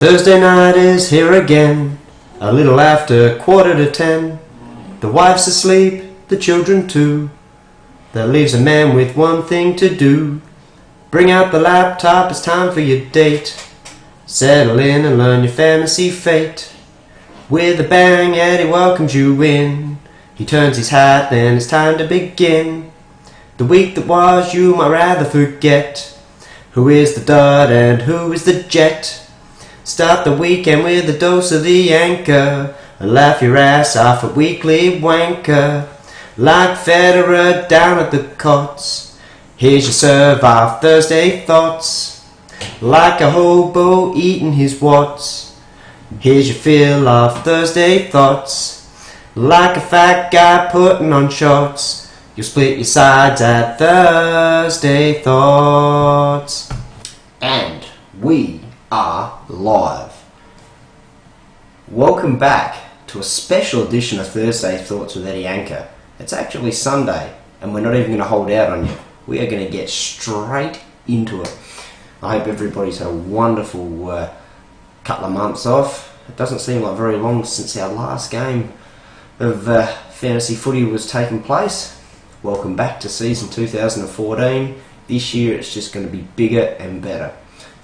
Thursday night is here again, a little after 10:15. The wife's asleep, the children too. That leaves a man with one thing to do. Bring out the laptop, it's time for your date. Settle in and learn your fantasy fate. With a bang, Eddie welcomes you in. He turns his hat, then it's time to begin. The week that was, you might rather forget. Who is the dud and who is the jet? Start the weekend with a dose of the anchor. Laugh your ass off a weekly wanker. Like Federer down at the cots. Here's your serve of Thursday thoughts. Like a hobo eating his watts. Here's your fill of Thursday thoughts. Like a fat guy putting on shorts. You split your sides at Thursday thoughts. And we are live. Welcome back to a special edition of Thursday Thoughts with Eddie Anchor. It's actually Sunday and we're not even going to hold out on you. We are going to get straight into it. I hope everybody's had a wonderful couple of months off. It doesn't seem like very long since our last game of fantasy footy was taking place. Welcome back to season 2014. This year it's just going to be bigger and better.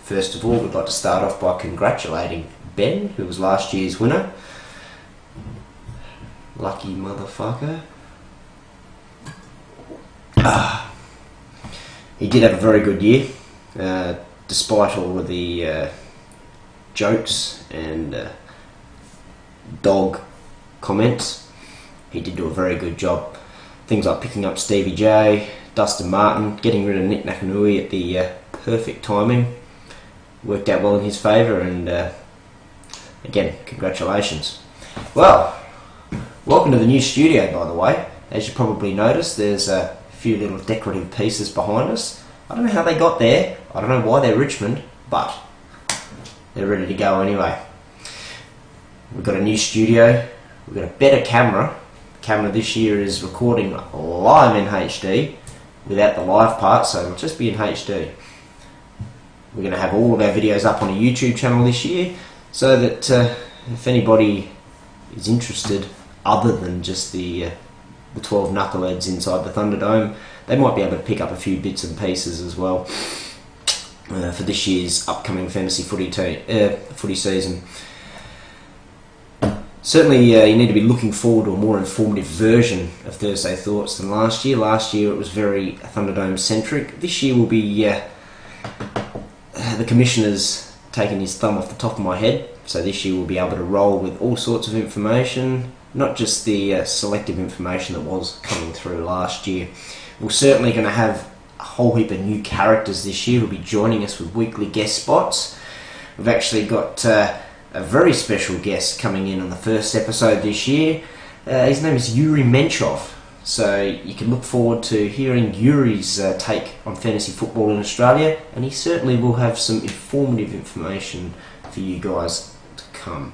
First of all, we'd like to start off by congratulating Ben, who was last year's winner. Lucky motherfucker. He did have a very good year, despite all of the jokes and dog comments. He did do a very good job. Things like picking up Stevie J, Dustin Martin, getting rid of Nick Nakanui at the perfect timing. Worked out well in his favour, and again, congratulations. Well, welcome to the new studio, by the way. As you probably noticed, there's a few little decorative pieces behind us. I don't know how they got there, I don't know why they're Richmond, but they're ready to go anyway. We've got a new studio, we've got a better camera. The camera this year is recording live in HD, without the live part, so it'll just be in HD. We're going to have all of our videos up on a YouTube channel this year, so that if anybody is interested, other than just the 12 knuckleheads inside the Thunderdome, they might be able to pick up a few bits and pieces as well for this year's upcoming fantasy footy season. Certainly you need to be looking forward to a more informative version of Thursday Thoughts than last year. Last year it was very Thunderdome centric. This year will be the Commissioner's taken his thumb off the top of my head, so this year we'll be able to roll with all sorts of information, not just the selective information that was coming through last year. We're certainly going to have a whole heap of new characters this year who'll be joining us with weekly guest spots. We've actually got a very special guest coming in on the first episode this year. His name is Yuri Menchov. So you can look forward to hearing Yuri's take on fantasy football in Australia, and he certainly will have some informative information for you guys to come.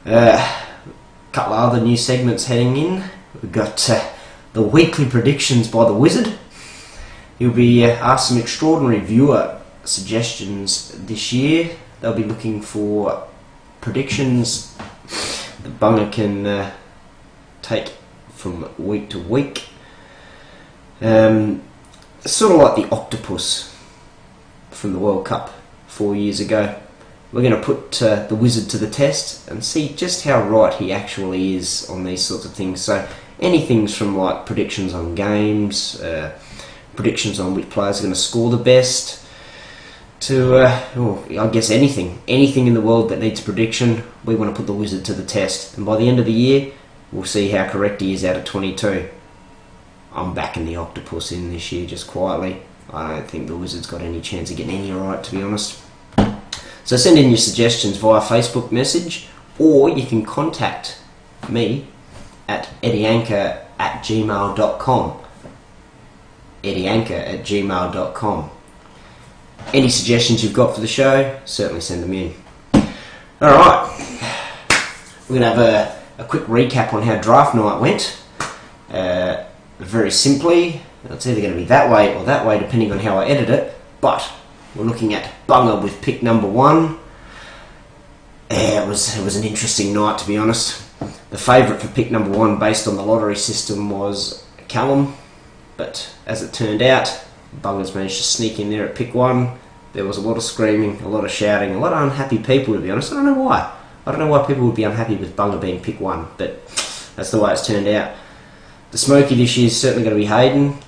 A couple of other new segments heading in. We've got the weekly predictions by the Wizard. He'll be asked some extraordinary viewer suggestions this year. They'll be looking for predictions that Bunga can take from week to week. Sort of like the octopus from the World Cup 4 years ago. We're going to put the Wizard to the test and see just how right he actually is on these sorts of things. So anything from like predictions on games, predictions on which players are going to score the best, to I guess anything in the world that needs a prediction, we want to put the Wizard to the test. And by the end of the year, we'll see how correct he is out of 22. I'm backing the octopus in this year just quietly. I don't think the Wizard's got any chance of getting any right, to be honest. So send in your suggestions via Facebook message, or you can contact me at eddieanchor@gmail.com. eddieanchor@gmail.com. Any suggestions you've got for the show, certainly send them in. Alright, we're going to have a quick recap on how draft night went. Very simply, it's either going to be that way or that way depending on how I edit it, but we're looking at Bunga with pick number 1, Yeah, it was an interesting night, to be honest. The favourite for pick number 1 based on the lottery system was Callum, but as it turned out, Bungers managed to sneak in there at pick 1. There was a lot of screaming, a lot of shouting, a lot of unhappy people, to be honest. I don't know why. I don't know why people would be unhappy with Bunger being pick 1, but that's the way it's turned out. The smoky this year is certainly going to be Hayden.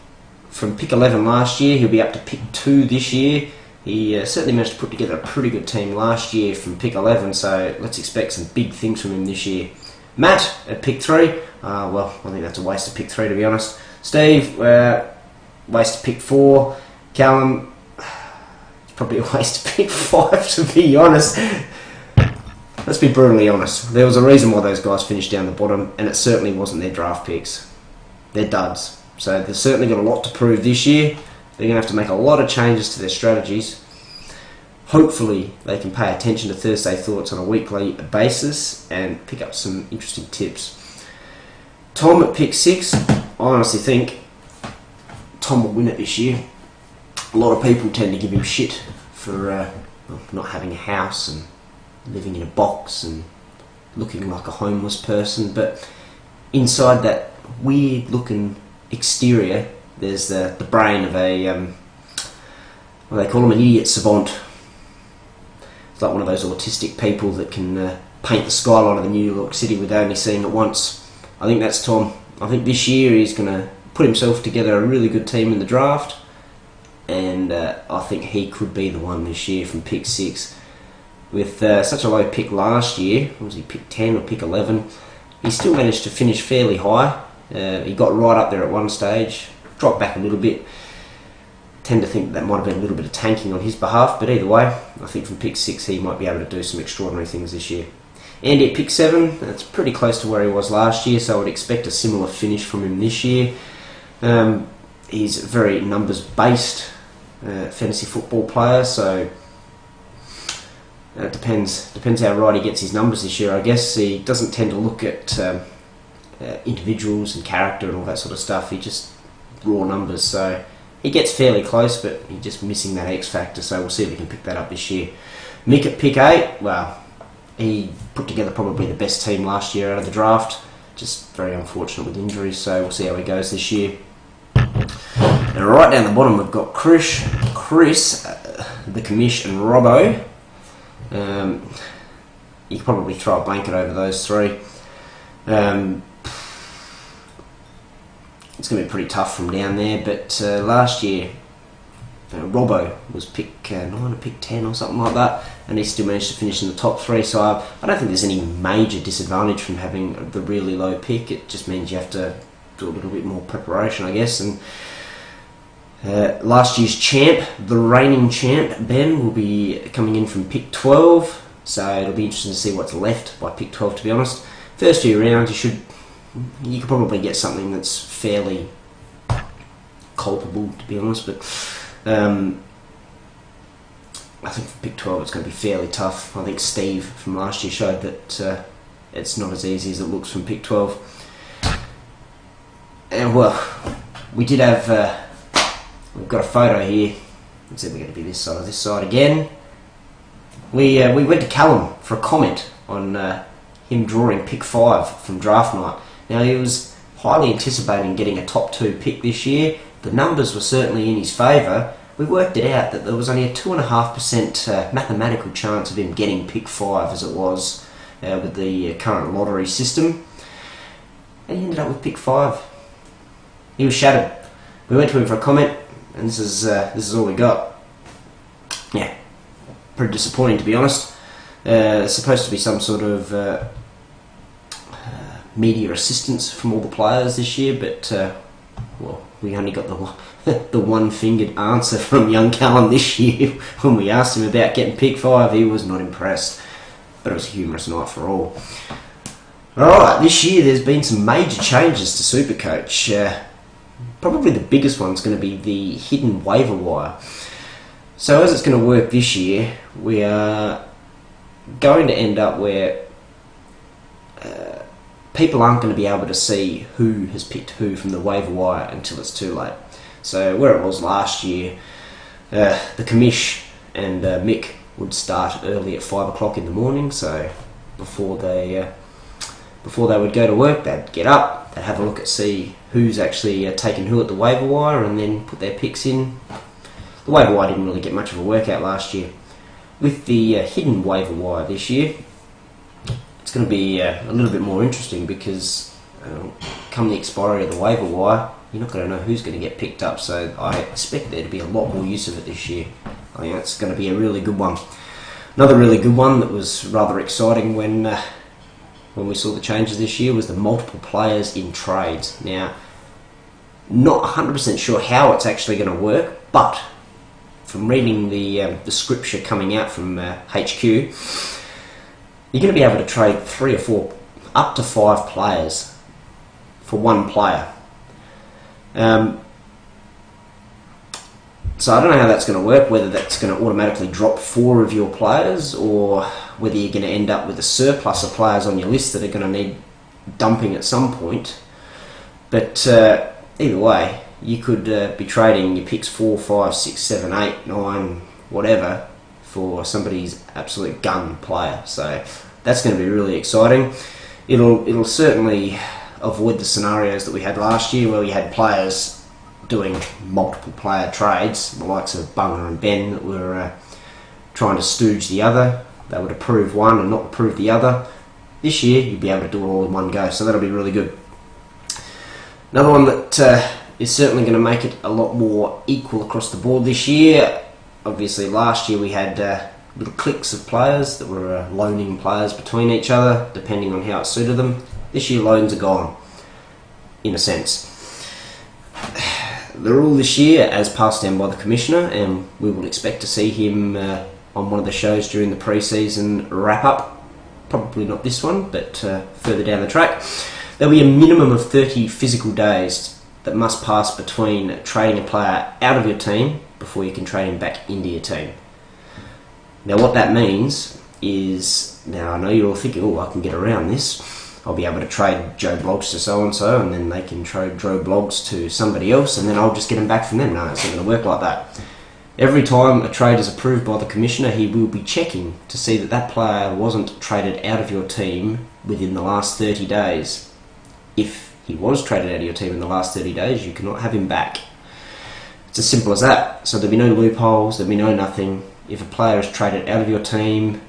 From pick 11 last year, he'll be up to pick 2 this year. He certainly managed to put together a pretty good team last year from pick 11, so let's expect some big things from him this year. Matt at pick 3, well, I think that's a waste of pick 3, to be honest. Steve, waste of pick 4. Callum, it's probably a waste of pick 5, to be honest. Let's be brutally honest. There was a reason why those guys finished down the bottom, and it certainly wasn't their draft picks. They're duds. So they've certainly got a lot to prove this year. They're going to have to make a lot of changes to their strategies. Hopefully they can pay attention to Thursday Thoughts on a weekly basis and pick up some interesting tips. Tom at pick 6, I honestly think Tom will win it this year. A lot of people tend to give him shit for not having a house and living in a box and looking like a homeless person, but inside that weird looking exterior there's the brain of a well, they call him an idiot savant. It's like one of those autistic people that can paint the skyline of the New York City without only seeing it once. I think that's Tom. I think this year he's going to put himself together a really good team in the draft, and I think he could be the one this year from pick 6. With such a low pick last year, was he pick 10 or pick 11, he still managed to finish fairly high. He got right up there at one stage, dropped back a little bit. Tend to think that might have been a little bit of tanking on his behalf, but either way, I think from pick 6 he might be able to do some extraordinary things this year. Andy at pick 7, that's pretty close to where he was last year, so I would expect a similar finish from him this year. He's a very numbers-based fantasy football player, so it depends how right he gets his numbers this year, I guess. He doesn't tend to look at individuals and character and all that sort of stuff. He just raw numbers, so he gets fairly close, but he's just missing that X factor, so we'll see if he can pick that up this year. Mick at pick 8, well, he put together probably the best team last year out of the draft, just very unfortunate with injuries, so we'll see how he goes this year. And right down the bottom we've got Chris, the Commish and Robbo. You could probably throw a blanket over those 3. It's going to be pretty tough from down there, but last year Robbo was pick 9 or pick 10 or something like that, and he still managed to finish in the top 3, so I don't think there's any major disadvantage from having the really low pick. It just means you have to do a little bit more preparation, I guess. And last year's champ, the reigning champ, Ben, will be coming in from pick 12, so it'll be interesting to see what's left by pick 12, to be honest. First few rounds you could probably get something that's fairly culpable, to be honest, but I think for pick 12 it's going to be fairly tough. I think Steve from last year showed that it's not as easy as it looks from pick 12. And well, we did have we've got a photo here. Let's see if we're going to be this side again. We went to Callum for a comment on him drawing pick 5 from draft night. Now, he was highly anticipating getting a top 2 pick this year. The numbers were certainly in his favour. We worked it out that there was only a 2.5% mathematical chance of him getting pick 5 as it was with the current lottery system. And he ended up with pick 5. He was shattered. We went to him for a comment, and this is all we got. Yeah, pretty disappointing, to be honest. It's supposed to be some sort of media assistance from all the players this year, but well, we only got the one-fingered answer from young Callum this year. When we asked him about getting pick 5, he was not impressed, but it was a humorous night for all. Alright, this year there's been some major changes to Supercoach. Probably the biggest one's going to be the hidden waiver wire. So as it's going to work this year, we are going to end up where people aren't going to be able to see who has picked who from the waiver wire until it's too late. So where it was last year, the Commish and Mick would start early at 5 o'clock in the morning, so before they would go to work, they'd get up, they'd have a look at see who's actually taken who at the waiver wire, and then put their picks in. The waiver wire didn't really get much of a workout last year. With the hidden waiver wire this year, it's going to be a little bit more interesting, because come the expiry of the waiver wire, you're not going to know who's going to get picked up, so I expect there to be a lot more use of it this year. I think that's going to be a really good one. Another really good one that was rather exciting when we saw the changes this year was the multiple players in trades. Now, not 100% sure how it's actually going to work, but from reading the scripture coming out from HQ, you're going to be able to trade 3 or 4, up to 5 players for one player. So I don't know how that's going to work, whether that's going to automatically drop 4 of your players, or whether you're going to end up with a surplus of players on your list that are going to need dumping at some point. But either way, you could be trading your picks 4, 5, 6, 7, 8, 9, whatever, for somebody's absolute gun player. So that's going to be really exciting. It'll certainly avoid the scenarios that we had last year, where we had players doing multiple player trades, the likes of Bunga and Ben, that were trying to stooge the other. They would approve one and not approve the other. This year, you'll be able to do it all in one go, so that'll be really good. Another one that is certainly going to make it a lot more equal across the board this year. Obviously, last year we had little cliques of players that were loaning players between each other, depending on how it suited them. This year, loans are gone, in a sense. The rule this year, as passed down by the Commissioner, and we will expect to see him on one of the shows during the pre-season wrap-up, probably not this one, but further down the track, there'll be a minimum of 30 physical days that must pass between trading a player out of your team before you can trade him back into your team. Now what that means is, now I know you're all thinking, oh, I can get around this. I'll be able to trade Joe Blogs to so-and-so, and then they can trade Joe Blogs to somebody else, and then I'll just get them back from them. No, it's not going to work like that. Every time a trade is approved by the Commissioner, he will be checking to see that that player wasn't traded out of your team within the last 30 days. If he was traded out of your team in the last 30 days, you cannot have him back. It's as simple as that. So there'll be no loopholes, there'll be no nothing. If a player is traded out of your team,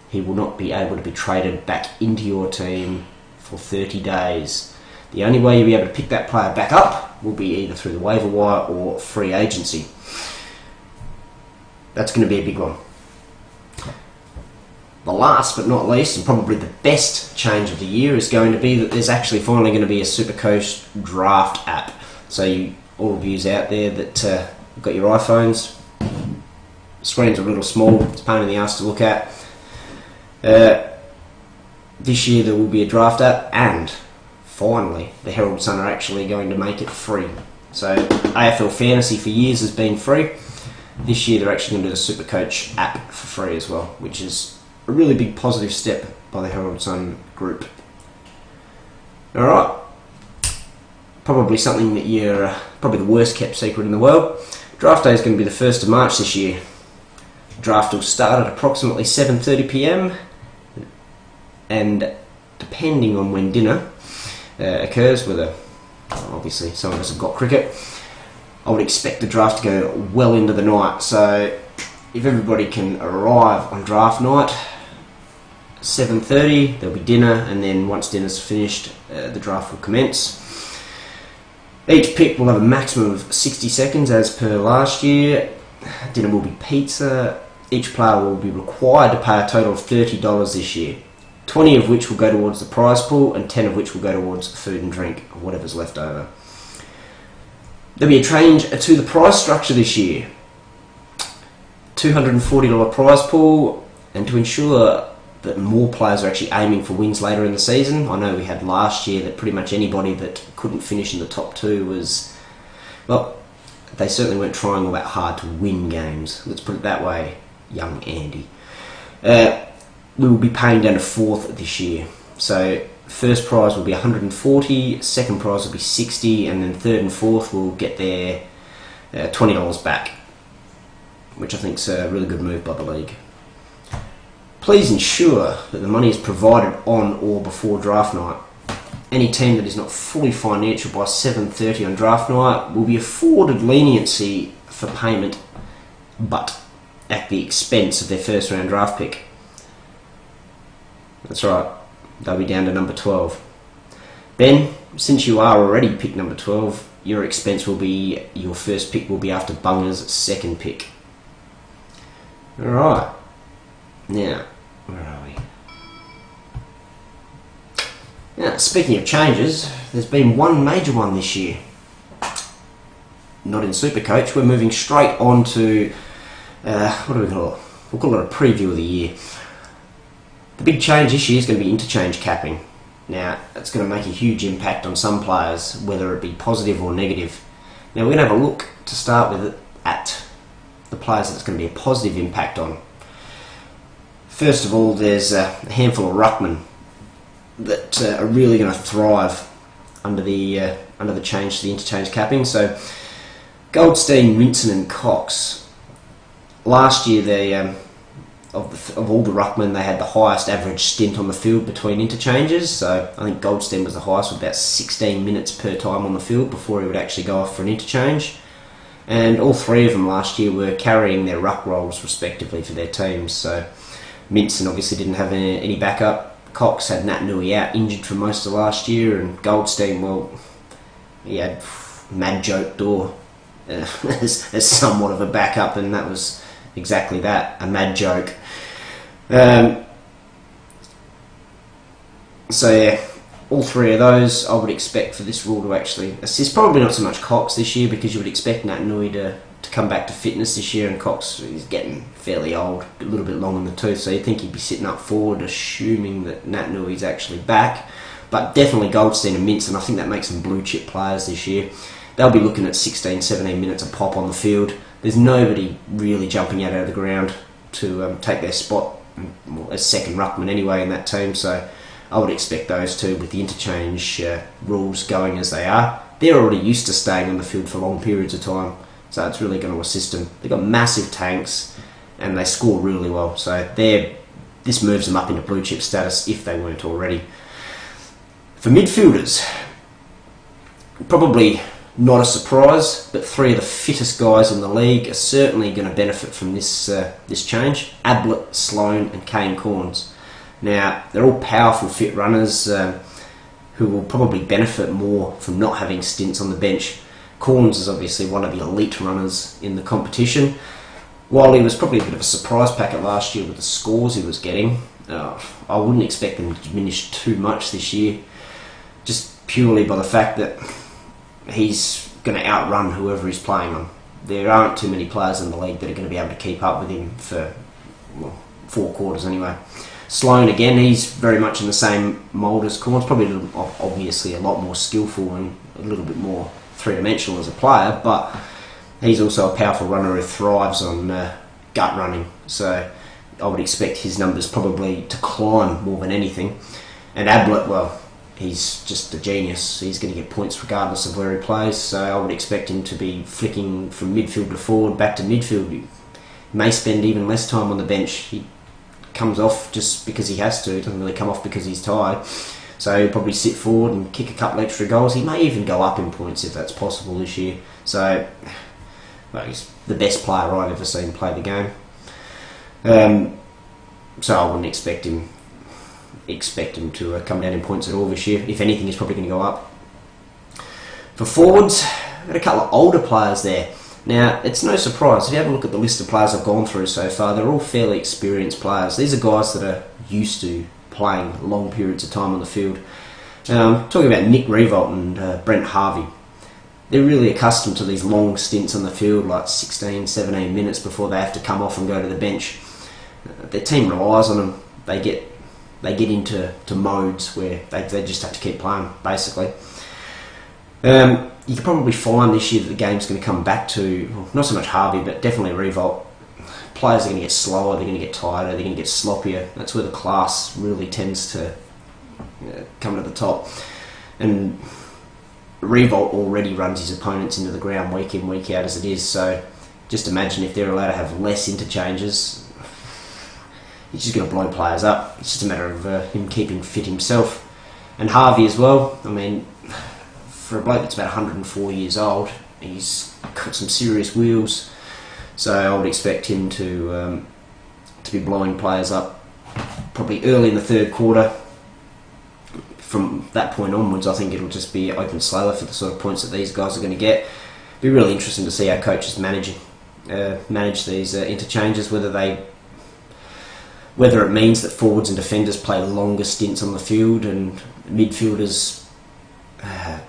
he will not be able to be traded back into your team for 30 days. The only way you'll be able to pick that player back up will be either through the waiver wire or free agency. That's going to be a big one. The last but not least, and probably the best change of the year, is going to be that there's actually finally going to be a Supercoach draft app. So you, all of yous out there that have got your iPhones, screens are a little small, it's a pain in the ass to look at. This year there will be a draft app, and finally the Herald Sun are actually going to make it free. So AFL Fantasy for years has been free. This year they're actually going to do the Supercoach app for free as well, which is a really big positive step by the Herald Sun group. Alright, probably something that you're probably the worst kept secret in the world. Draft day is going to be the 1st of March this year. Draft will start at approximately 7:30 PM, and depending on when dinner occurs, whether obviously some of us have got cricket, I would expect the draft to go well into the night. So if everybody can arrive on draft night, 7:30, there'll be dinner, and then once dinner's finished, the draft will commence. Each pick will have a maximum of 60 seconds as per last year. Dinner will be pizza. Each player will be required to pay a total of $30 this year, 20 of which will go towards the prize pool, and 10 of which will go towards food and drink, or whatever's left over. There'll be a change to the prize structure this year. $240 prize pool, and to ensure that more players are actually aiming for wins later in the season. I know we had last year that pretty much anybody that couldn't finish in the top 2 was, well, they certainly weren't trying all that hard to win games. Let's put it that way, young Andy. We will be paying down to 4th this year. So first prize will be 140, second prize will be 60, and then 3rd and 4th will get their $20 back, which I think is a really good move by the league. Please ensure that the money is provided on or before draft night. Any team that is not fully financial by 7:30 on draft night will be afforded leniency for payment, but at the expense of their first round draft pick. That's right, they'll be down to number 12. Ben, since you are already picked number 12, your expense will be, your first pick will be after Bunga's second pick. Alright, now, where are we? Now, speaking of changes, there's been one major one this year. Not in Supercoach, we're moving straight on to, what do we call it? We'll call it a preview of the year. The big change this year is going to be interchange capping. Now, it's going to make a huge impact on some players, whether it be positive or negative. Now, we're going to have a look, to start with, at the players that it's going to be a positive impact on. First of all, there's a handful of ruckmen that are really going to thrive under the change to the interchange capping. So, Goldstein, Rinson and Cox. Last year, they of all the ruckmen, they had the highest average stint on the field between interchanges. So I think Goldstein was the highest, with about 16 minutes per time on the field before he would actually go off for an interchange. And all three of them last year were carrying their ruck roles respectively for their teams. So Minson obviously didn't have any backup. Cox had Nat Nui out injured for most of last year, and Goldstein, well, he had Mad Joke Door as somewhat of a backup, and that was exactly that, a mad joke. So yeah, all three of those I would expect for this rule to actually assist. Probably not so much Cox this year, because you would expect Nat Nui to come back to fitness this year, and Cox is getting fairly old, a little bit long in the tooth, so you'd think he'd be sitting up forward, assuming that Nat Nui's actually back. But definitely Goldstein and Mintz, and I think that makes them blue chip players this year. They'll be looking at 16, 17 minutes a pop on the field. There's nobody really jumping out of the ground to take their spot, well, as second ruckman anyway in that team, so I would expect those two, with the interchange rules going as they are. They're already used to staying on the field for long periods of time, so it's really going to assist them. They've got massive tanks and they score really well, so this moves them up into blue chip status if they weren't already. For midfielders, probably not a surprise, but three of the fittest guys in the league are certainly going to benefit from this change. Ablett, Sloan and Kane Corns. Now, they're all powerful, fit runners who will probably benefit more from not having stints on the bench. Corns is obviously one of the elite runners in the competition. While he was probably a bit of a surprise packet last year with the scores he was getting, I wouldn't expect them to diminish too much this year, just purely by the fact that he's going to outrun whoever he's playing on. There aren't too many players in the league that are going to be able to keep up with him for, well, 4 quarters anyway. Sloan, again, he's very much in the same mould as Corns, probably obviously a lot more skillful and a little bit more three-dimensional as a player, but he's also a powerful runner who thrives on gut running, so I would expect his numbers probably to climb more than anything. And Ablett, well, he's just a genius. He's going to get points regardless of where he plays, so I would expect him to be flicking from midfield to forward, back to midfield. He may spend even less time on the bench. He comes off just because he has to. He doesn't really come off because he's tired. So he'll probably sit forward and kick a couple extra goals. He may even go up in points if that's possible this year. So, well, he's the best player I've ever seen play the game. So I wouldn't expect him to come down in points at all this year. If anything, he's probably going to go up. For forwards, I've got a couple of older players there. Now, it's no surprise, if you have a look at the list of players I've gone through so far, they're all fairly experienced players. These are guys that are used to playing long periods of time on the field. Talking about Nick Revolt and Brent Harvey. They're really accustomed to these long stints on the field, like 16, 17 minutes before they have to come off and go to the bench. Their team relies on them. They get into modes where they just have to keep playing, basically. You can probably find this year that the game's going to come back to, well, not so much Harvey, but definitely Revolt. Players are going to get slower, they're going to get tighter, they're going to get sloppier. That's where the class really tends to come to the top. And Revolt already runs his opponents into the ground week in, week out as it is, so just imagine if they're allowed to have less interchanges. he's just going to blow players up. It's just a matter of him keeping fit himself. And Harvey as well. I mean, for a bloke that's about 104 years old, he's got some serious wheels. So I would expect him to be blowing players up probably early in the third quarter. From that point onwards, I think it'll just be open slower for the sort of points that these guys are going to get. It'll be really interesting to see how coaches manage these interchanges, whether it means that forwards and defenders play longer stints on the field and midfielders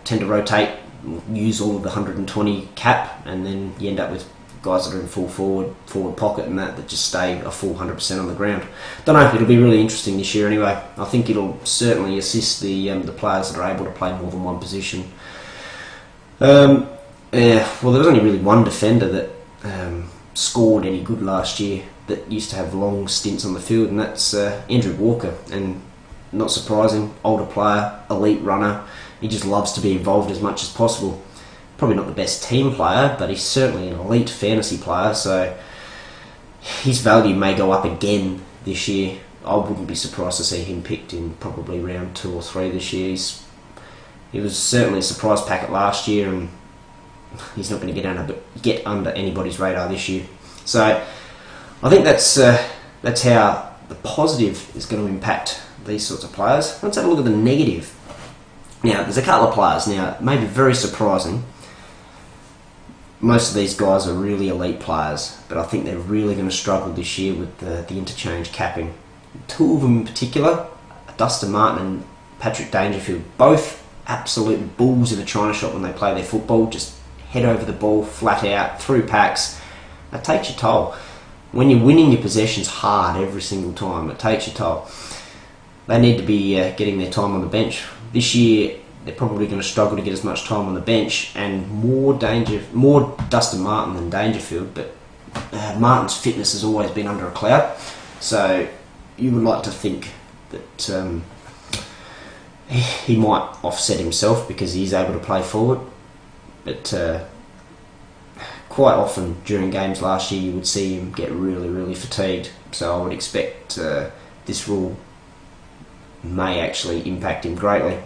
tend to rotate, use all of the 120 cap, and then you end up with guys that are in full forward pocket and that just stay a full 100% on the ground. Don't know, it'll be really interesting this year anyway. I think it'll certainly assist the players that are able to play more than one position. Well, there was only really one defender that scored any good last year that used to have long stints on the field, and that's Andrew Walker. And not surprising, older player, elite runner, he just loves to be involved as much as possible. Probably not the best team player, but he's certainly an elite fantasy player, so his value may go up again this year. I wouldn't be surprised to see him picked in probably round 2 or 3 this year. He was certainly a surprise packet last year, and he's not going to get under anybody's radar this year. So I think that's how the positive is going to impact these sorts of players. Let's have a look at the negative. Now, there's a couple of players now, maybe very surprising. Most of these guys are really elite players, but I think they're really going to struggle this year with the interchange capping. 2 of them in particular, Dustin Martin and Patrick Dangerfield, both absolute bulls in a china shop when they play their football, just head over the ball, flat out, through packs. That takes your toll. When you're winning your possessions hard every single time, it takes your toll. They need to be getting their time on the bench. This year, they're probably going to struggle to get as much time on the bench, and more Dustin Martin than Dangerfield, but Martin's fitness has always been under a cloud, so you would like to think that he might offset himself because he's able to play forward, but quite often during games last year you would see him get really, really fatigued, so I would expect this rule may actually impact him greatly.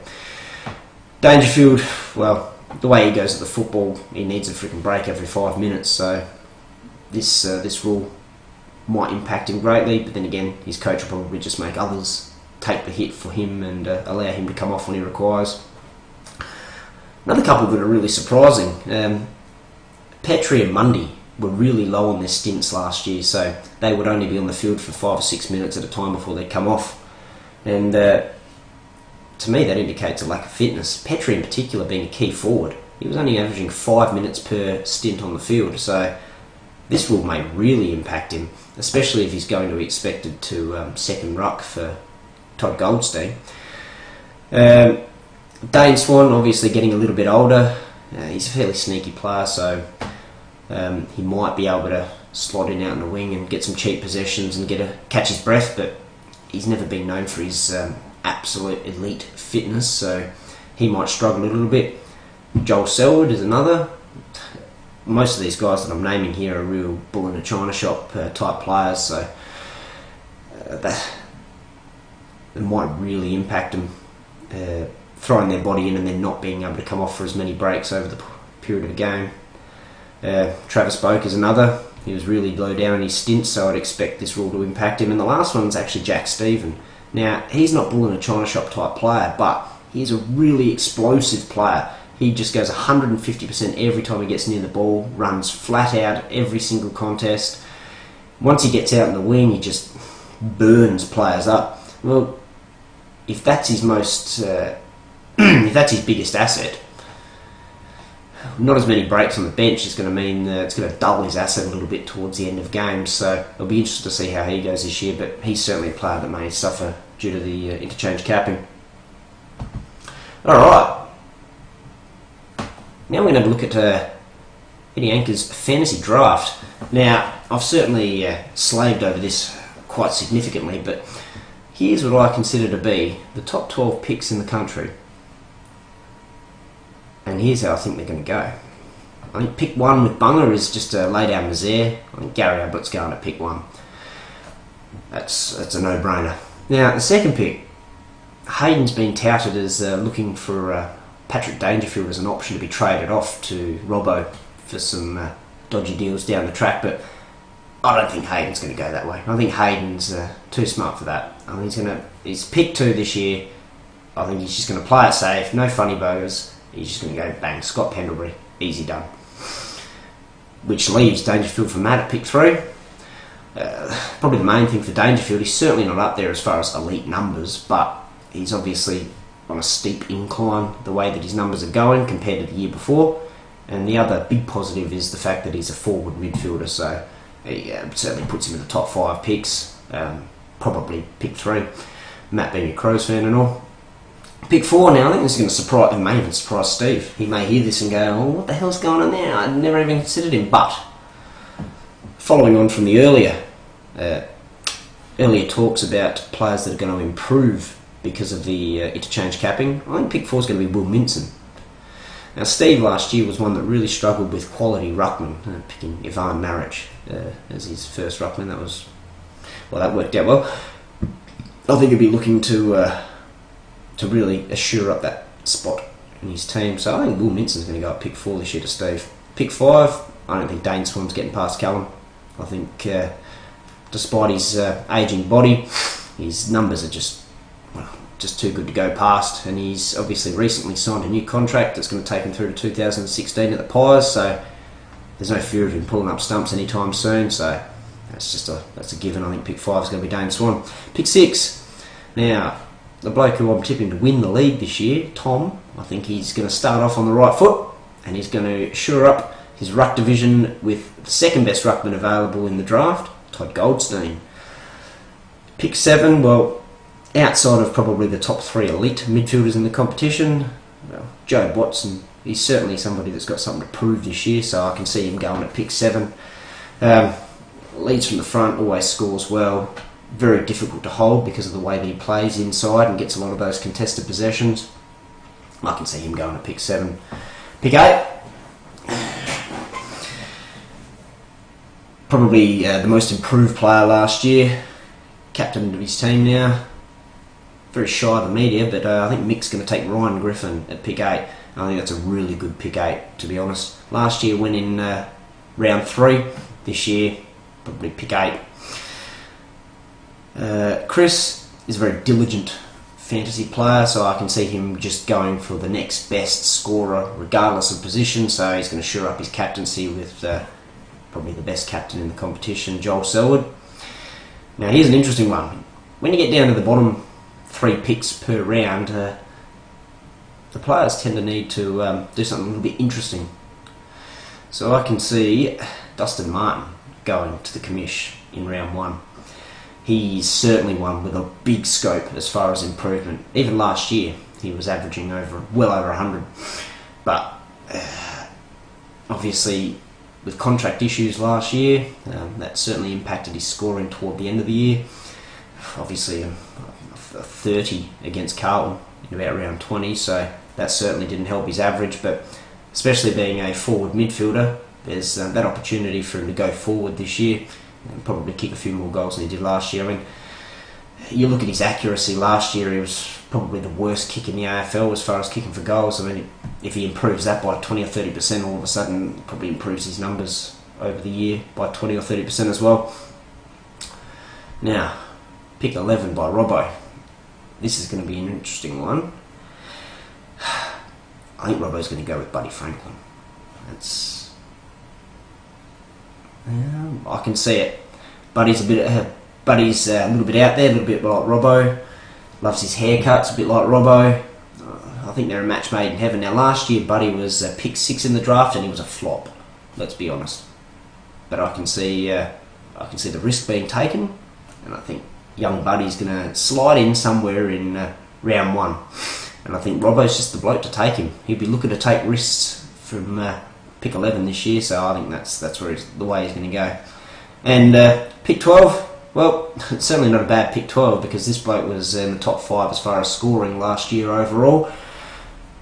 Dangerfield, well, the way he goes at the football, he needs a freaking break every 5 minutes, so this rule might impact him greatly, but then again, his coach will probably just make others take the hit for him and allow him to come off when he requires. Another couple that are really surprising, Petrie and Mundy were really low on their stints last year, so they would only be on the field for 5 or 6 minutes at a time before they'd come off. And to me, that indicates a lack of fitness. Petrie in particular being a key forward, he was only averaging 5 minutes per stint on the field, so this rule may really impact him, especially if he's going to be expected to second ruck for Todd Goldstein. Dane Swan obviously getting a little bit older. He's a fairly sneaky player, so he might be able to slot in out in the wing and get some cheap possessions and catch his breath, but he's never been known for his absolute elite fitness, so he might struggle a little bit. Joel Selwood is another. Most of these guys that I'm naming here are real bull in a china shop type players, so that might really impact them, throwing their body in and then not being able to come off for as many breaks over the period of a game. Travis Boak is another. He was really low down in his stints, so I'd expect this rule to impact him. And the last one's actually Jack Stephen. Now, he's not bull in a china shop type player, but he's a really explosive player. He just goes 150% every time he gets near the ball, runs flat out every single contest. Once he gets out in the wing, he just burns players up. Well, if that's his if that's his biggest asset, not as many breaks on the bench is going to mean it's going to dull his asset a little bit towards the end of games, so it'll be interesting to see how he goes this year, but he's certainly a player that may suffer due to the interchange capping. Alright, now we're going to have a look at Eddie Anker's fantasy draft. Now, I've certainly slaved over this quite significantly, but here's what I consider to be the top 12 picks in the country. And here's how I think they're going to go. I think pick 1 with Bunga is just a lay down misère. I think Gary Ablett's going to pick 1. that's a no-brainer. Now, the second pick, Hayden's been touted as looking for Patrick Dangerfield as an option to be traded off to Robbo for some dodgy deals down the track, but I don't think Hayden's going to go that way. I think Hayden's too smart for that. I mean, he's pick 2 this year. I think he's just going to play it safe, no funny bogus. He's just going to go bang, Scott Pendlebury, easy done. Which leaves Dangerfield for Matt at pick 3. Probably the main thing for Dangerfield, he's certainly not up there as far as elite numbers, but he's obviously on a steep incline the way that his numbers are going compared to the year before. And the other big positive is the fact that he's a forward midfielder, so he certainly puts him in the top 5 picks, probably pick 3. Matt being a Crows fan and all. Pick 4 now, I think this is going to surprise, it may even surprise Steve. He may hear this and go, oh, what the hell's going on there? I'd never even considered him. But following on from the earlier talks about players that are going to improve because of the interchange capping, I think pick 4 is going to be Will Minson. Now, Steve last year was one that really struggled with quality ruckman, picking Ivan Maric as his first ruckman. That worked out well. I think he'll be looking to really assure up that spot in his team. So I think Will Minson's going to go at pick 4 this year to Steve. Pick 5, I don't think Dane Swan's getting past Callum. I think despite his ageing body, his numbers are just too good to go past, and he's obviously recently signed a new contract that's going to take him through to 2016 at the Pies, so there's no fear of him pulling up stumps anytime soon, so that's a given. I think pick 5 is going to be Dane Swan. Pick 6, now the bloke who I'm tipping to win the league this year, Tom, I think he's going to start off on the right foot, and he's going to shore up his ruck division with the second best ruckman available in the draft, Todd Goldstein. Pick 7, well, outside of probably the top 3 elite midfielders in the competition, well, Joe Watson, he's certainly somebody that's got something to prove this year, so I can see him going at pick 7. Leads from the front, always scores well, very difficult to hold because of the way that he plays inside and gets a lot of those contested possessions. I can see him going at pick 7. Pick 8, probably the most improved player last year, captain of his team now. Very shy of the media, but I think Mick's going to take Ryan Griffin at pick 8. I think that's a really good pick 8, to be honest. Last year went in round 3. This year, probably pick 8. Chris is a very diligent fantasy player, so I can see him just going for the next best scorer regardless of position, so he's going to shore up his captaincy with probably the best captain in the competition, Joel Selwood. Now here's an interesting one. When you get down to the bottom 3 picks per round, the players tend to need to do something a little bit interesting. So I can see Dustin Martin going to the commish in round 1. He's certainly one with a big scope as far as improvement. Even last year he was averaging well over 100, but obviously with contract issues last year, that certainly impacted his scoring toward the end of the year. Obviously a 30 against Carlton in about round 20, so that certainly didn't help his average, but especially being a forward midfielder, there's that opportunity for him to go forward this year and probably kick a few more goals than he did last year. I mean, you look at his accuracy last year, he was probably the worst kick in the AFL as far as kicking for goals. I mean, if he improves that by 20 or 30%, all of a sudden probably improves his numbers over the year by 20 or 30% as well. Now, pick 11 by Robbo. This is going to be an interesting one. I think Robbo's going to go with Buddy Franklin. I can see it. Buddy's a little bit out there, a little bit like Robbo. Loves his haircuts, a bit like Robbo. I think they're a match made in heaven. Now, last year Buddy was pick 6 in the draft, and he was a flop. Let's be honest. But I can see the risk being taken, and I think young Buddy's going to slide in somewhere in round 1. And I think Robbo's just the bloke to take him. He'll be looking to take risks from pick 11 this year, so I think that's the way he's going to go. And pick 12, well, it's certainly not a bad pick 12 because this bloke was in the top 5 as far as scoring last year overall.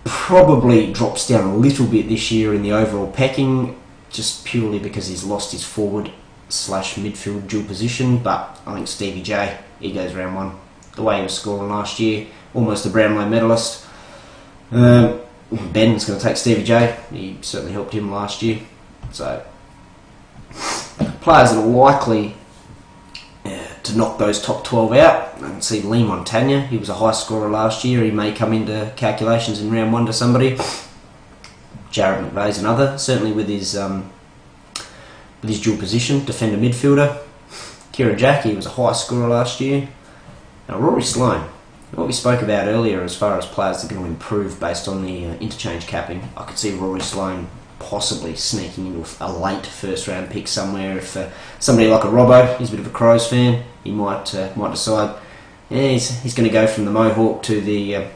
Probably drops down a little bit this year in the overall pecking, just purely because he's lost his forward slash midfield dual position, but I think Stevie J, he goes round one. The way he was scoring last year, almost a Brownlow medalist. Ben's going to take Stevie J. He certainly helped him last year. So, players that are likely to knock those top 12 out. I can see Lee Montagna. He was a high scorer last year. He may come into calculations in round one to somebody. Jared McVeigh's another, certainly with his dual position, defender midfielder. Kieran Jack, he was a high scorer last year. Now Rory Sloane, what we spoke about earlier as far as players that are going to improve based on the interchange capping, I could see Rory Sloane possibly sneaking into a late first round pick somewhere. If somebody like a Robbo, he's a bit of a Crows fan, he might decide, yeah, he's going to go from the mohawk to the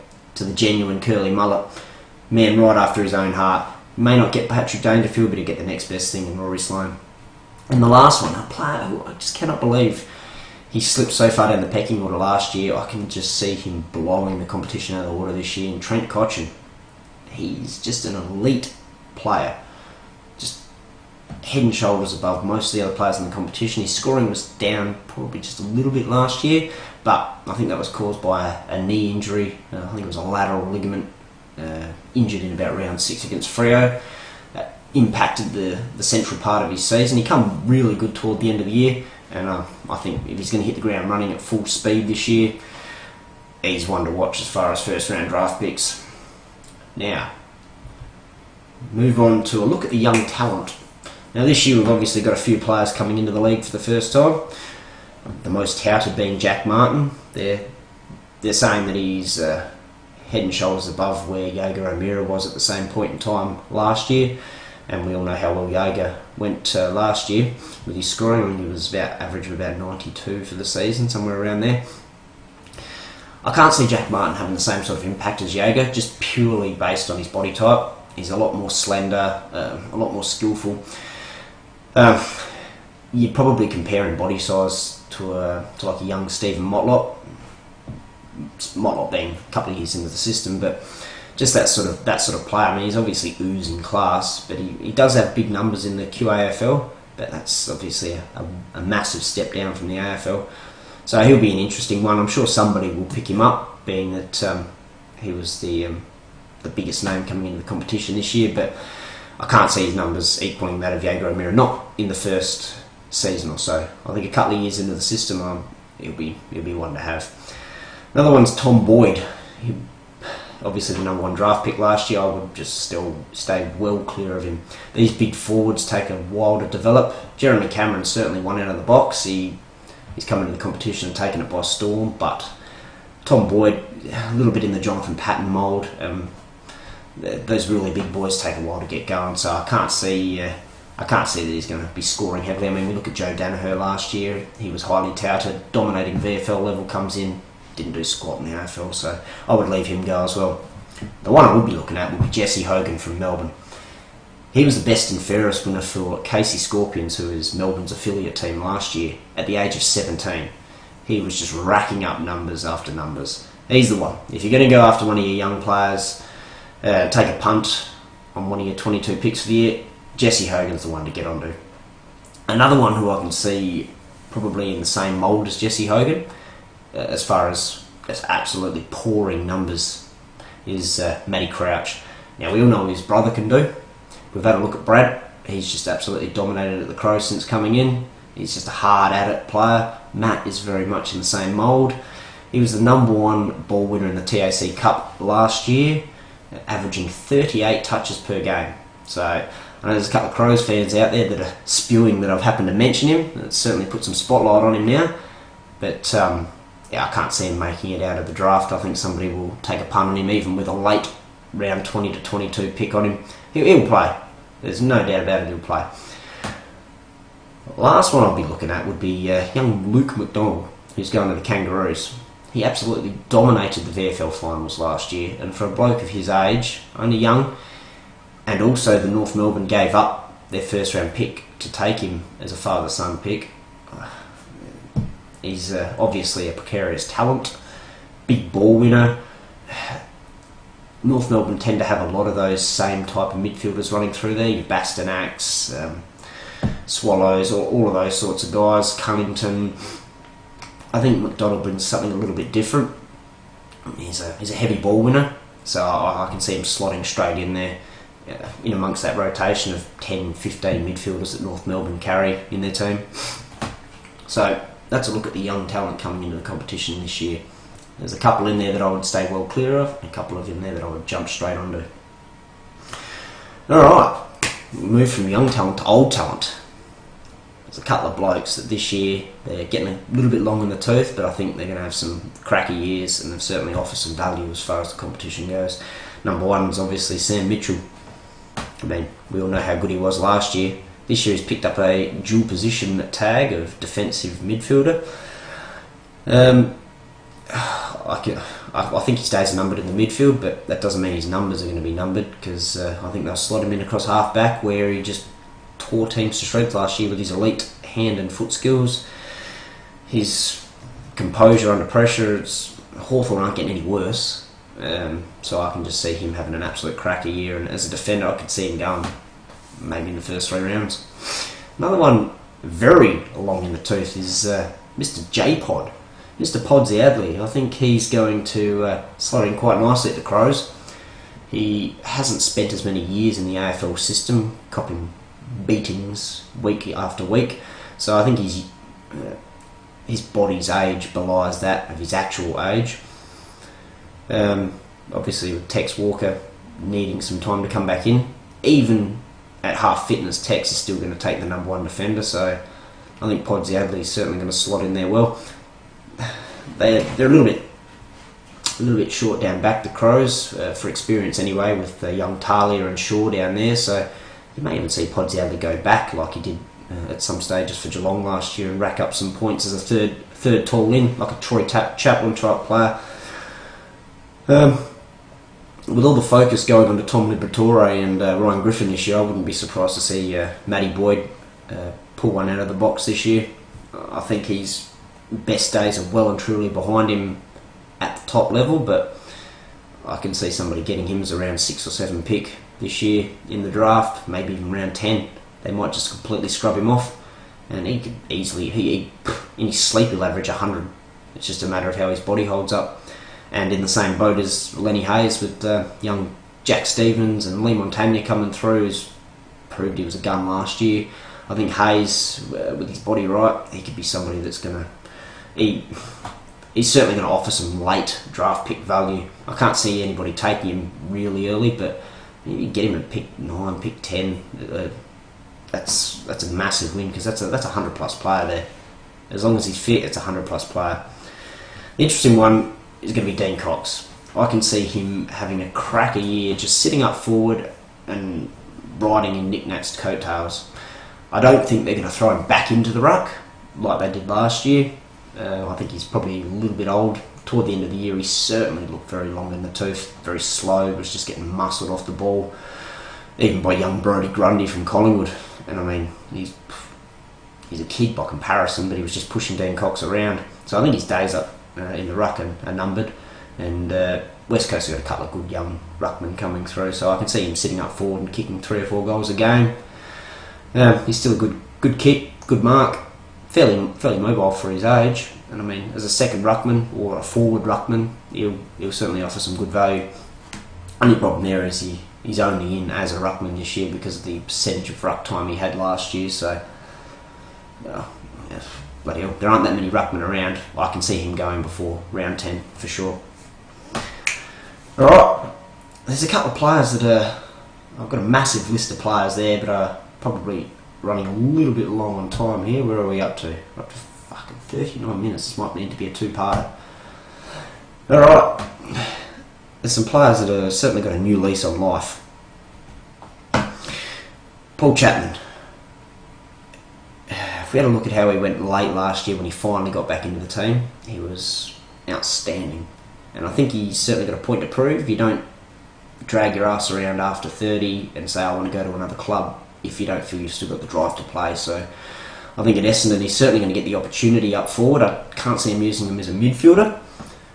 genuine curly mullet. Man right after his own heart. May not get Patrick Dangerfield, but he'll get the next best thing in Rory Sloane. And the last one, a player who I just cannot believe he slipped so far down the pecking order last year. I can just see him blowing the competition out of the water this year. And Trent Cotchin, he's just an elite player, just head and shoulders above most of the other players in the competition. His scoring was down probably just a little bit last year, but I think that was caused by a knee injury. I think it was a lateral ligament, injured in about round 6 against Freo. That impacted the central part of his season. He come really good toward the end of the year, and I think if he's going to hit the ground running at full speed this year, he's one to watch as far as first round draft picks. Now, move on to a look at the young talent. Now this year we've obviously got a few players coming into the league for the first time. The most touted being Jack Martin. They're saying that he's head and shoulders above where Jaeger O'Meara was at the same point in time last year, and we all know how well Jaeger went last year with his scoring. I mean, he was average of about 92 for the season, somewhere around there. I can't see Jack Martin having the same sort of impact as Jaeger, just purely based on his body type. He's a lot more slender, a lot more skillful. You're probably comparing body size to like a young Stephen Motlop. Motlop being a couple of years into the system, but just that sort of player. I mean, he's obviously oozing class, but he does have big numbers in the QAFL, but that's obviously a massive step down from the AFL. So he'll be an interesting one. I'm sure somebody will pick him up, being that he was the biggest name coming into the competition this year, but I can't see his numbers equaling that of Jaeger O'Meara, not in the first season or so. I think a couple of years into the system, he'll be one to have. Another one's Tom Boyd. He, obviously the number 1 draft pick last year. I would just still stay well clear of him. These big forwards take a while to develop. Jeremy Cameron's certainly one out of the box. He's coming into the competition and taken it by storm, but Tom Boyd, a little bit in the Jonathan Patton mould. Those really big boys take a while to get going, so I can't see that he's going to be scoring heavily. I mean, we look at Joe Danaher last year. He was highly touted, dominating VFL level, comes in, didn't do squat in the AFL, so I would leave him go as well. The one I would be looking at would be Jesse Hogan from Melbourne. He was the best and fairest winner for Casey Scorpions, who is Melbourne's affiliate team last year, at the age of 17. He was just racking up numbers after numbers. He's the one. If you're going to go after one of your young players, take a punt on one of your 22 picks for the year, Jesse Hogan's the one to get onto. Another one who I can see probably in the same mould as Jesse Hogan, as far as absolutely pouring numbers, is Matty Crouch. Now we all know what his brother can do. We've had a look at Brad. He's just absolutely dominated at the Crows since coming in. He's just a hard at it player. Matt is very much in the same mould. He was the number 1 ball winner in the TAC Cup last year, averaging 38 touches per game. So I know there's a couple of Crows fans out there that are spewing that I've happened to mention him. It's certainly put some spotlight on him now. But I can't see him making it out of the draft. I think somebody will take a punt on him, even with a late round 20 to 22 pick on him. He'll play. There's no doubt about it, he'll play. The last one I'll be looking at would be young Luke McDonald, who's going to the Kangaroos. He absolutely dominated the VFL finals last year, and for a bloke of his age, only young, and also the North Melbourne gave up their first round pick to take him as a father-son pick. He's obviously a precarious talent, big ball winner. North Melbourne tend to have a lot of those same type of midfielders running through there. Your Bastanacs, Swallows, all of those sorts of guys. Cunnington. I think McDonald brings something a little bit different. He's a heavy ball winner, so I can see him slotting straight in there, in amongst that rotation of 10, 15 midfielders that North Melbourne carry in their team. So that's a look at the young talent coming into the competition this year. There's a couple in there that I would stay well clear of, and a couple of in there that I would jump straight onto. Alright, we'll move from young talent to old talent. There's a couple of blokes that this year they're getting a little bit long in the tooth, but I think they're going to have some cracky years, and they've certainly offered some value as far as the competition goes. Number one is obviously Sam Mitchell. I mean, we all know how good he was last year. This year he's picked up a dual position tag of defensive midfielder. I think his days are numbered in the midfield, but that doesn't mean his numbers are going to be numbered, because I think they'll slot him in across half back, where he just tore teams to shreds last year with his elite hand and foot skills. His composure under pressure, Hawthorn aren't getting any worse, so I can just see him having an absolute cracker year, and as a defender I could see him going maybe in the first 3 rounds. Another one very long in the tooth is Mr. J-Pod. Mr. Podsy Adley. I think he's going to slot in quite nicely at the Crows. He hasn't spent as many years in the AFL system, copping beatings week after week, so I think his body's age belies that of his actual age. Obviously with Tex Walker needing some time to come back in, even at half fitness, Tex is still going to take the number one defender, so I think Podsy Adley is certainly going to slot in there well. They're a little bit short down back, the Crows, for experience anyway, with young Talia and Shaw down there, so you may even see Podsy Adley go back like he did at some stages for Geelong last year and rack up some points as a third tall in, like a Troy Chaplin type player. With all the focus going on to Tom Liberatore and Ryan Griffin this year, I wouldn't be surprised to see Matty Boyd pull one out of the box this year. I think his best days are well and truly behind him at the top level, but I can see somebody getting him as a round 6 or 7 pick this year in the draft, maybe even round 10. They might just completely scrub him off, and he could easily, in his sleep he'll average 100. It's just a matter of how his body holds up. And in the same boat as Lenny Hayes, with young Jack Stevens and Lee Montagna coming through, who's proved he was a gun last year. I think Hayes, with his body right, he could be somebody that's going to... He's certainly going to offer some late draft pick value. I can't see anybody taking him really early, but you get him at pick 9, pick 10. That's a massive win, because that's a 100 plus player there. As long as he's fit, it's a 100 plus player. The interesting one is going to be Dean Cox. I can see him having a cracker year, just sitting up forward and riding in Nick Nat's coattails. I don't think they're going to throw him back into the ruck like they did last year. I think he's probably a little bit old. Toward the end of the year, he certainly looked very long in the tooth, very slow, was just getting muscled off the ball, even by young Brodie Grundy from Collingwood. And I mean, he's a kid by comparison, but he was just pushing Dean Cox around. So I think his days up in the ruck are numbered, and West Coast have got a couple of good young ruckmen coming through, so I can see him sitting up forward and kicking 3 or 4 goals a game. He's still a good kick, good mark, fairly mobile for his age, and I mean, as a second ruckman or a forward ruckman, he'll certainly offer some good value. Only problem there is he's only in as a ruckman this year because of the percentage of ruck time he had last year, so bloody hell, there aren't that many ruckmen around. I can see him going before round 10 for sure. Alright, there's a couple of players that I've got a massive list of players there, but are probably running a little bit long on time here. Where are we up to? We're up to fucking 39 minutes. This might need to be a 2-parter. Alright, there's some players that have certainly got a new lease on life. Paul Chapman. If we had a look at how he went late last year when he finally got back into the team, he was outstanding. And I think he's certainly got a point to prove. You don't drag your ass around after 30 and say, I want to go to another club, if you don't feel you've still got the drive to play. So I think at Essendon he's certainly going to get the opportunity up forward. I can't see him using him as a midfielder,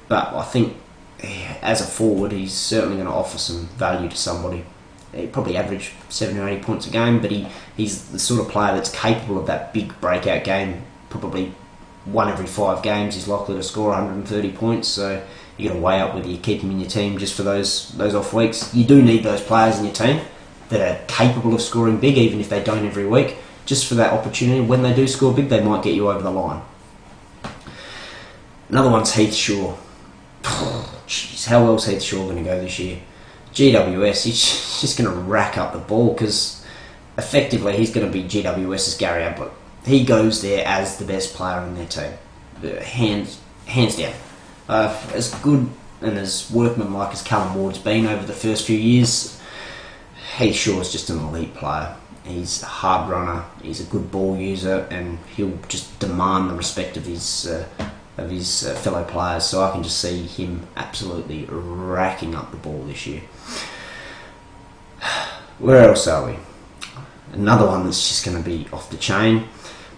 but I think as a forward he's certainly going to offer some value to somebody. he probably average 70 or 80 points a game, but he's the sort of player that's capable of that big breakout game. Probably 1 every 5 games he's likely to score 130 points, so you got to weigh up whether you keep him in your team just for those off weeks. You do need those players in your team that are capable of scoring big, even if they don't every week, just for that opportunity. When they do score big, they might get you over the line. Another one's Heath Shaw. Jeez, how well's Heath Shaw going to go this year? GWS, he's just going to rack up the ball, because effectively he's going to be GWS's Gary Ablett. He goes there as the best player in their team, hands down. As good and as workmanlike as Callum Ward's been over the first few years, Heath Shaw's just an elite player. He's a hard runner, he's a good ball user, and he'll just demand the respect of his fellow players. So I can just see him absolutely racking up the ball this year. Where else are we? Another one that's just going to be off the chain,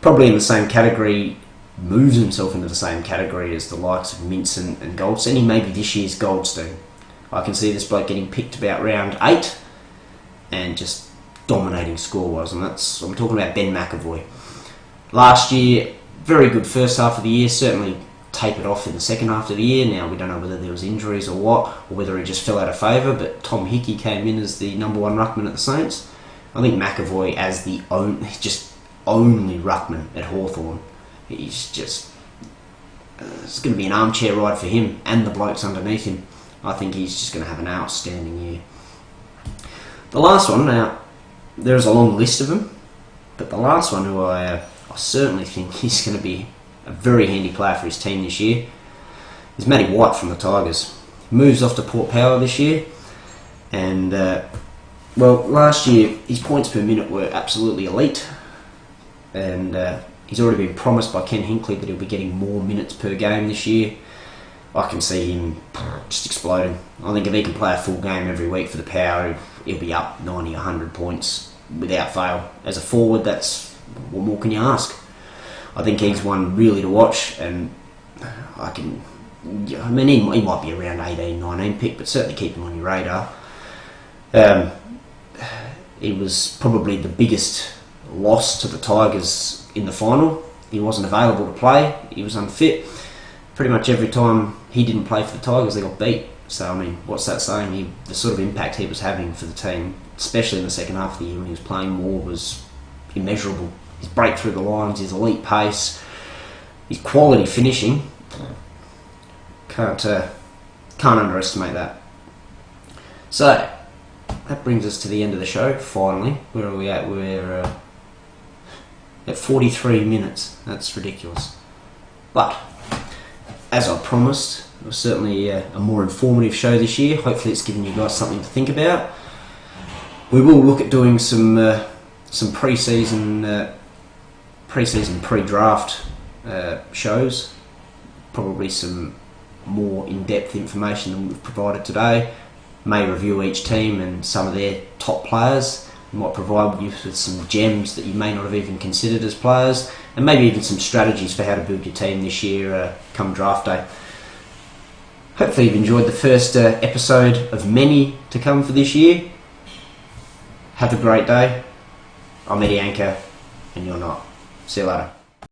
probably in the same category, moves himself into the same category as the likes of Minson and Goldstein. He may be this year's Goldstein. I can see this bloke getting picked about round 8 and just dominating score-wise, and I'm talking about Ben McAvoy. Last year, very good first half of the year, certainly tapered off in the second half of the year. Now we don't know whether there was injuries or what, or whether he just fell out of favour, but Tom Hickey came in as the number 1 ruckman at the Saints. I think McAvoy as the only ruckman at Hawthorn, he's just it's going to be an armchair ride for him and the blokes underneath him. I think he's just going to have an outstanding year. The last one, now there's a long list of them, but the last one who I certainly think he's going to be a very handy player for his team this year is Matty White from the Tigers. He moves off to Port Power this year, and last year his points per minute were absolutely elite, and he's already been promised by Ken Hinkley that he'll be getting more minutes per game this year. I can see him just exploding. I think if he can play a full game every week for the Power, he'll be up 90, 100 points without fail. As a forward, what more can you ask? I think he's one really to watch, and he might be around 18, 19 pick, but certainly keep him on your radar. He was probably the biggest loss to the Tigers in the final. He wasn't available to play, he was unfit. Pretty much every time he didn't play for the Tigers, they got beat. So, I mean, what's that saying? The sort of impact he was having for the team, especially in the second half of the year when he was playing more, was immeasurable. His break through the lines, his elite pace, his quality finishing, can't underestimate that. So, that brings us to the end of the show, finally. Where are we at? We're at 43 minutes. That's ridiculous. But, as I promised, it was certainly a more informative show this year. Hopefully it's given you guys something to think about. We will look at doing some pre-season pre-draft shows. Probably some more in-depth information than we've provided today. May review each team and some of their top players. We might provide you with some gems that you may not have even considered as players, and maybe even some strategies for how to build your team this year come draft day. Hopefully you've enjoyed the first episode of many to come for this year. Have a great day. I'm Eddie Anchor, and you're not. See you later.